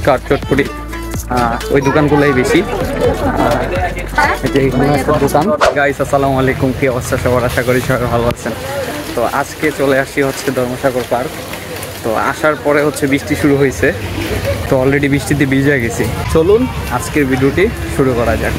ফুচকা চটপটি ওই দোকানগুলোই বেশি। দোকান। গাইস আসসালামু আলাইকুম, কি অবস্থা সবার? আশা করি সবাই ভালো আছেন। তো আজকে চলে আসি হচ্ছে ধর্মসাগর পার্ক। তো আসার পরে হচ্ছে বৃষ্টি শুরু হয়েছে, তো অলরেডি বৃষ্টিতে ভিজে গেছি। চলুন আজকের ভিডিওটি শুরু করা যাক।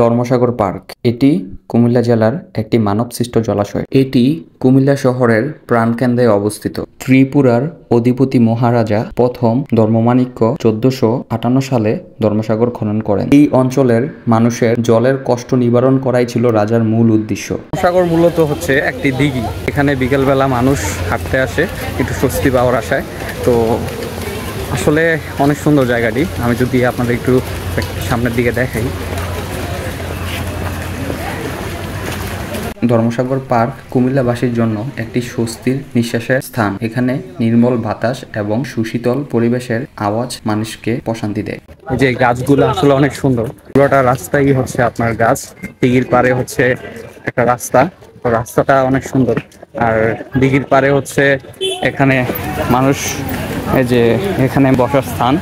ধর্মসাগর পার্ক এটি কুমিল্লা জেলার একটি মানবসৃষ্ট জলাশয়। এটি কুমিল্লা শহরের প্রাণকেন্দ্রে অবস্থিত। ত্রিপুরার অধিপতি মহারাজা প্রথম ধর্মমাণিক্য 1458 সালে ধর্মসাগর খনন করেন। এই অঞ্চলের মানুষের জলের কষ্ট নিবারণ করাই ছিল রাজার মূল উদ্দেশ্য। ধর্মসাগর মূলত হচ্ছে একটি দিঘি। এখানে বিকেলবেলা মানুষ হাঁটতে আসে একটু স্বস্তি পাওয়ার আশায়। তো আসলে অনেক সুন্দর জায়গাটি। আমি যদি আপনাদের একটু সামনের দিকে দেখাই, ধর্মসাগর পার্ক কুমিল্লাবাসীর জন্য একটি স্বস্তির নিঃশ্বাসের স্থান। এখানে নির্মল বাতাস এবং সুশীতল পরিবেশের আওয়াজ মানুষকে প্রশান্তি দেয়। যে গাছগুলো আসলে অনেক সুন্দর। পুরোটা রাস্তাই হচ্ছে আপনার গাছ। দিঘির পারে হচ্ছে একটা রাস্তা, তো রাস্তাটা অনেক সুন্দর। আর দিঘির পারে হচ্ছে এখানে মানুষ, এই যে এখানে বসার স্থান।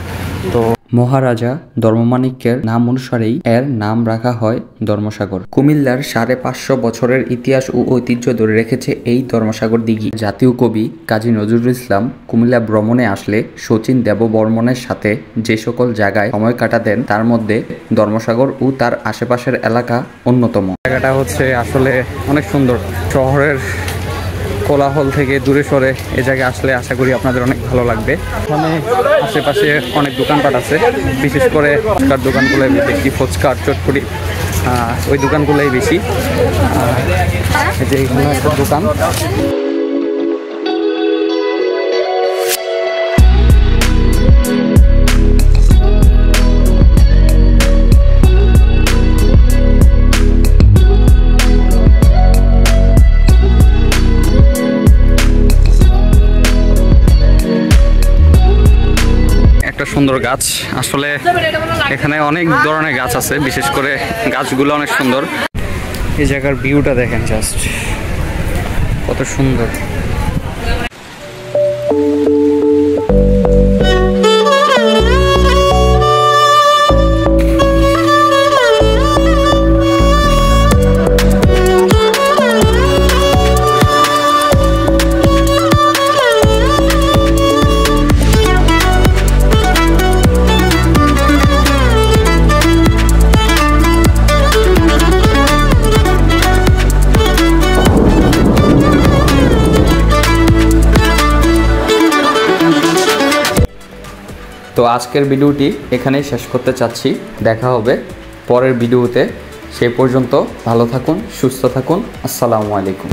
তো মহারাজা ধর্মমাণিক্যের নাম অনুসারেই এর নাম রাখা হয় ধর্মসাগর। কুমিল্লার 550 বছরের ইতিহাস ও ঐতিহ্য ধরে রেখেছে এই ধর্মসাগর দিঘি। জাতীয় কবি কাজী নজরুল ইসলাম কুমিল্লা ভ্রমণে আসলে শচীন দেববর্মনের সাথে যে সকল জায়গায় সময় কাটাতেন তার মধ্যে ধর্মসাগর ও তার আশেপাশের এলাকা অন্যতম। জায়গাটা হচ্ছে আসলে অনেক সুন্দর। শহরের কোলাহল থেকে দূরে সরে এই জায়গায় আসলে আশা করি আপনাদের অনেক ভালো লাগবে। এখানে আশেপাশে অনেক দোকানপাট আছে, বিশেষ করে ফুচকার দোকানগুলোই বেশি। ফুচকার চটপটি ওই দোকানগুলোই বেশি। এই যে এখানে একটা দোকান। সুন্দর গাছ। আসলে এখানে অনেক ধরনের গাছ আছে, বিশেষ করে গাছগুলো অনেক সুন্দর। এই জায়গার ভিউটা দেখেন, জাস্ট কত সুন্দর। তো আজকের ভিডিওটি এখানেই শেষ করতে চাচ্ছি। দেখা হবে পরের ভিডিওতে। সেই পর্যন্ত ভালো থাকুন, সুস্থ থাকুন। আসসালামু আলাইকুম।